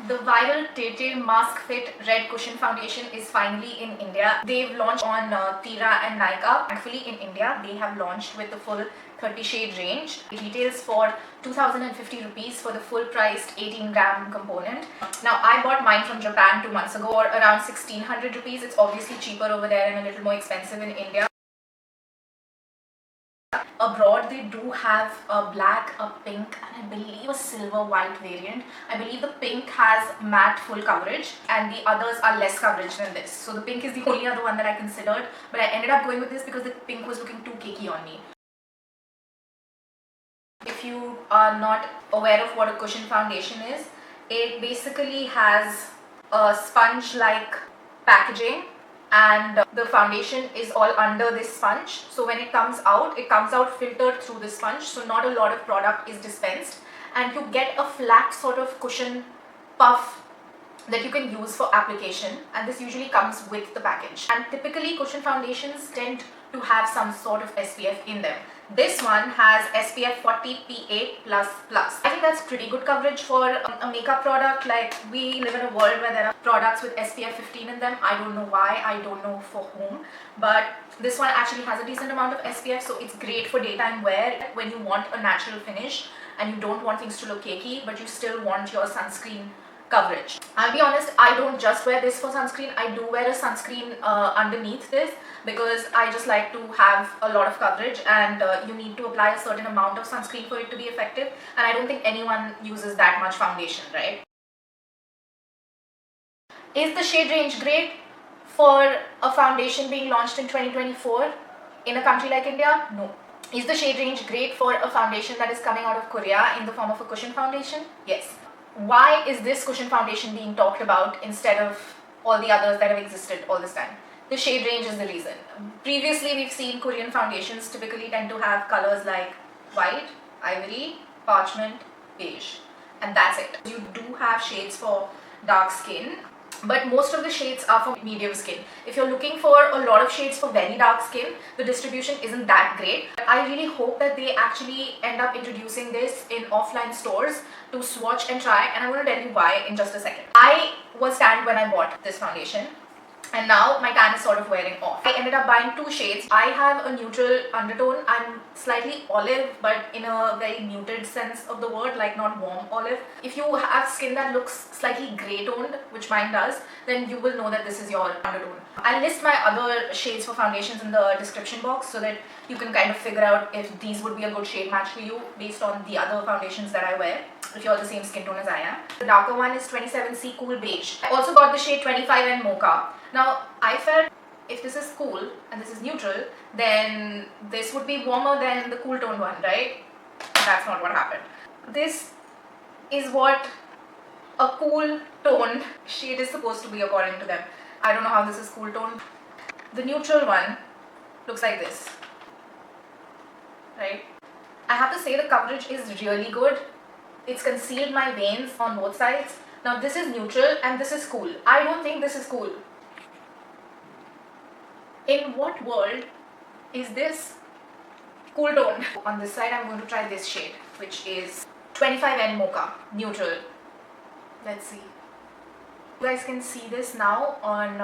The viral TirTir Mask Fit Red Cushion Foundation is finally in India. They've launched on Tira and Nykaa. Thankfully in India, they have launched with the full 30 shade range. It retails for 2050 rupees for the full priced 18-gram component. Now I bought mine from Japan 2 months ago for around 1600 rupees. It's obviously cheaper over there and a little more expensive in India. Abroad, they do have a black, a pink, and I believe a silver white variant. I believe the pink has matte full coverage and the others are less coverage than this. So the pink is the only other one that I considered, but I ended up going with this because the pink was looking too cakey on me. If you are not aware of what a cushion foundation is, it basically has a sponge-like packaging, and the foundation is all under this sponge. So when it comes out filtered through the sponge, so not a lot of product is dispensed, and you get a flat sort of cushion puff that you can use for application, and this usually comes with the package. And typically cushion foundations tend to have some sort of SPF in them. This one has SPF 40 PA++. I think that's pretty good coverage for a makeup product. Like, we live in a world where there are products with SPF 15 in them. I don't know why, I don't know for whom, but this one actually has a decent amount of SPF, so it's great for daytime wear when you want a natural finish and you don't want things to look cakey, but you still want your sunscreen coverage. I'll be honest, I don't just wear this for sunscreen. I do wear a sunscreen underneath this because I just like to have a lot of coverage, and you need to apply a certain amount of sunscreen for it to be effective, and I don't think anyone uses that much foundation, right? Is the shade range great for a foundation being launched in 2024 in a country like India? No. Is the shade range great for a foundation that is coming out of Korea in the form of a cushion foundation? Yes. Why is this cushion foundation being talked about instead of all the others that have existed all this time? The shade range is the reason. Previously, we've seen Korean foundations typically tend to have colors like white, ivory, parchment, beige, and that's it. You do have shades for dark skin, but most of the shades are for medium skin. If you're looking for a lot of shades for very dark skin, the distribution isn't that great. I really hope that they actually end up introducing this in offline stores to swatch and try, and I'm going to tell you why in just a second. I was tanned when I bought this foundation, and now my tan is sort of wearing off. I ended up buying 2 shades. I have a neutral undertone. I'm slightly olive, but in a very muted sense of the word, like not warm olive. If you have skin that looks slightly grey toned, which mine does, then you will know that this is your undertone. I'll list my other shades for foundations in the description box so that you can kind of figure out if these would be a good shade match for you based on the other foundations that I wear, if you're the same skin tone as I am. The darker one is 27C Cool Beige. I also got the shade 25 and Mocha. Now, I felt if this is cool and this is neutral, then this would be warmer than the cool tone one, right? That's not what happened. This is what a cool tone shade is supposed to be according to them. I don't know how this is cool tone. The neutral one looks like this, right? I have to say the coverage is really good. It's concealed my veins on both sides. Now this is neutral and this is cool. I don't think this is cool. In what world is this cool tone? On this side, I'm going to try this shade, which is 25N Mocha, neutral. Let's see. You guys can see this now on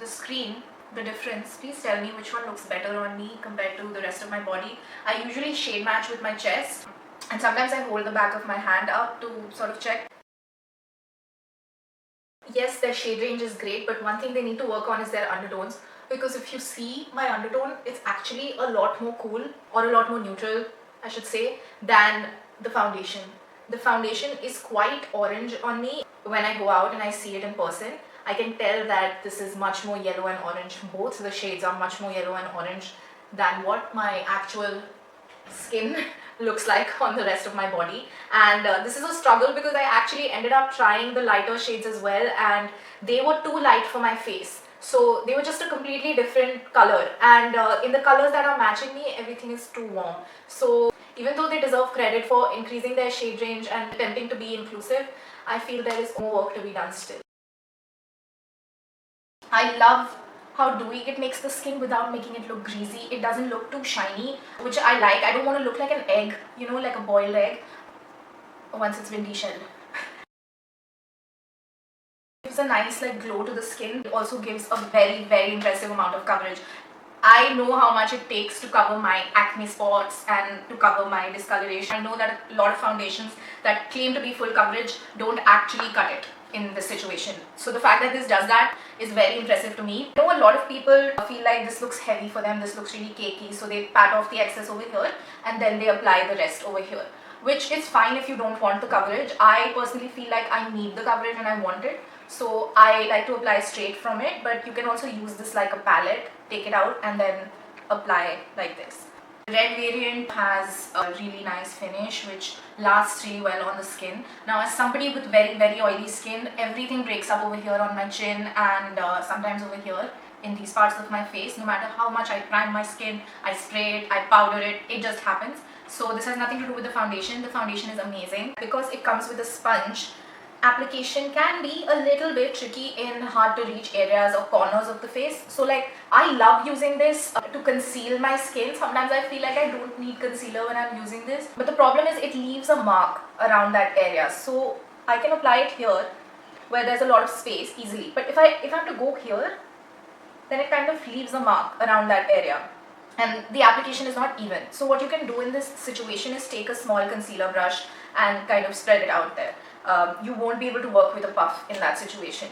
the screen, the difference. Please tell me which one looks better on me compared to the rest of my body. I usually shade match with my chest, and sometimes I hold the back of my hand up to sort of check. Yes, their shade range is great, but one thing they need to work on is their undertones, because if you see my undertone, it's actually a lot more cool, or a lot more neutral, I should say, than the foundation. The foundation is quite orange on me. When I go out and I see it in person, I can tell that this is much more yellow and orange. Both the shades are much more yellow and orange than what my actual skin looks like on the rest of my body. And this is a struggle because I actually ended up trying the lighter shades as well, and they were too light for my face. So they were just a completely different color, and in the colors that are matching me, everything is too warm. So even though they deserve credit for increasing their shade range and attempting to be inclusive, I feel there is more work to be done still. I love how dewy it makes the skin without making it look greasy. It doesn't look too shiny, which I like. I don't want to look like an egg, you know, like a boiled egg once it's been deshelled. gives a nice like glow to the skin. It also gives a very impressive amount of coverage. I know how much it takes to cover my acne spots and to cover my discoloration. I know that a lot of foundations that claim to be full coverage don't actually cut it in this situation. So the fact that this does that is very impressive to me. I know a lot of people feel like this looks heavy for them, this looks really cakey, so they pat off the excess over here and then they apply the rest over here, which is fine if you don't want the coverage. I personally feel like I need the coverage and I want it, so I like to apply straight from it, but you can also use this like a palette, take it out and then apply like this. The red variant has a really nice finish which lasts really well on the skin. Now as somebody with very oily skin, everything breaks up over here on my chin and sometimes over here in these parts of my face. No matter how much I prime my skin, I spray it, I powder it, it just happens. So this has nothing to do with the foundation. The foundation is amazing. Because it comes with a sponge, application can be a little bit tricky in hard to reach areas or corners of the face. So like I love using this to conceal my skin. Sometimes I feel like I don't need concealer when I'm using this, but the problem is it leaves a mark around that area. So I can apply it here where there's a lot of space easily, but if I have to go here, then it kind of leaves a mark around that area and the application is not even. So what you can do in this situation is take a small concealer brush and kind of spread it out there. You won't be able to work with a puff in that situation.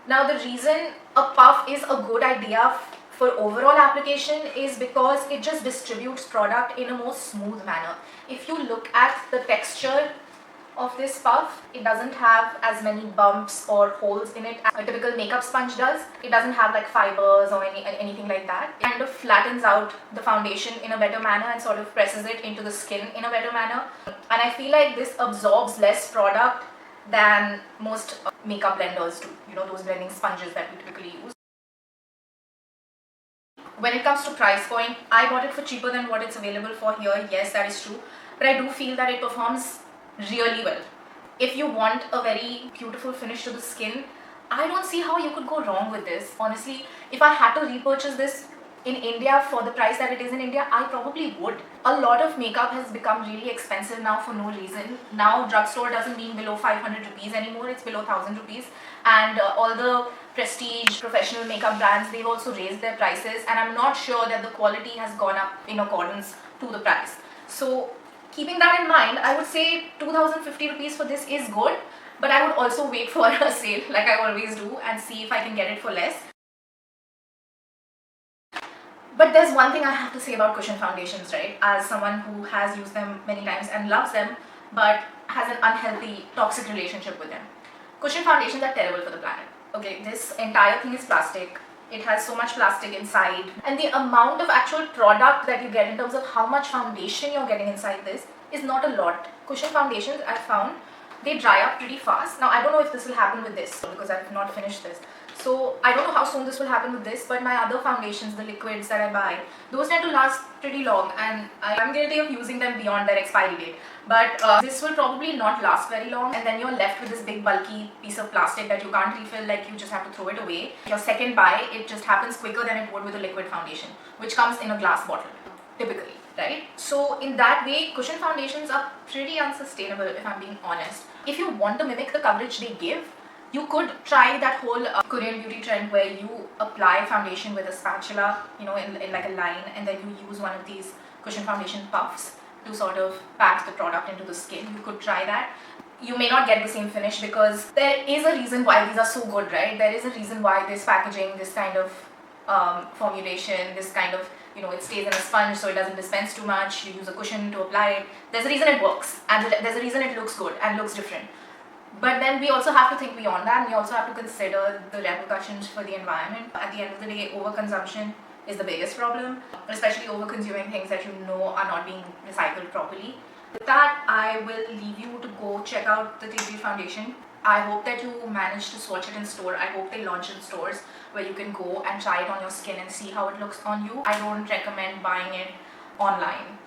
Now the reason a puff is a good idea for overall application is because it just distributes product in a more smooth manner. If you look at the texture of this puff, it doesn't have as many bumps or holes in it as a typical makeup sponge does. It doesn't have like fibers or anything like that. It kind of flattens out the foundation in a better manner and sort of presses it into the skin in a better manner. And I feel like this absorbs less product than most makeup blenders do. You know, those blending sponges that we typically use. When it comes to price point, I bought it for cheaper than what it's available for here. Yes, that is true. But I do feel that it performs really well. If you want a very beautiful finish to the skin, I don't see how you could go wrong with this. Honestly, if I had to repurchase this in India for the price that it is in India, I probably would. A lot of makeup has become really expensive now for no reason. Now drugstore doesn't mean below 500 rupees anymore, it's below 1000 rupees. And all the prestige professional makeup brands, they've also raised their prices, and I'm not sure that the quality has gone up in accordance to the price. So keeping that in mind, I would say 2050 rupees for this is good, but I would also wait for a sale like I always do and see if I can get it for less. But there's one thing I have to say about cushion foundations, right? As someone who has used them many times and loves them, but has an unhealthy, toxic relationship with them. Cushion foundations are terrible for the planet. Okay, this entire thing is plastic. It has so much plastic inside. And the amount of actual product that you get in terms of how much foundation you're getting inside this is not a lot. Cushion foundations, I've found, they dry up pretty fast. Now, I don't know if this will happen with this because I've not finished this. So I don't know how soon this will happen with this, but my other foundations, the liquids that I buy, those tend to last pretty long, and I'm guilty of using them beyond their expiry date. But this will probably not last very long, and then you're left with this big bulky piece of plastic that you can't refill, like you just have to throw it away. Your second buy, it just happens quicker than it would with a liquid foundation, which comes in a glass bottle, typically, right? So in that way, cushion foundations are pretty unsustainable, if I'm being honest. If you want to mimic the coverage they give, you could try that whole Korean beauty trend where you apply foundation with a spatula, you know, in like a line, and then you use one of these cushion foundation puffs to sort of pat the product into the skin. You could try that. You may not get the same finish because there is a reason why these are so good, right? There is a reason why this packaging, this kind of formulation, this kind of, you know, it stays in a sponge so it doesn't dispense too much. You use a cushion to apply it. There's a reason it works, and there's a reason it looks good and looks different. But then we also have to think beyond that, and we also have to consider the repercussions for the environment. At the end of the day, overconsumption is the biggest problem, especially over-consuming things that you know are not being recycled properly. With that, I will leave you to go check out the TirTir foundation. I hope that you manage to swatch it in store. I hope they launch in stores where you can go and try it on your skin and see how it looks on you. I don't recommend buying it online.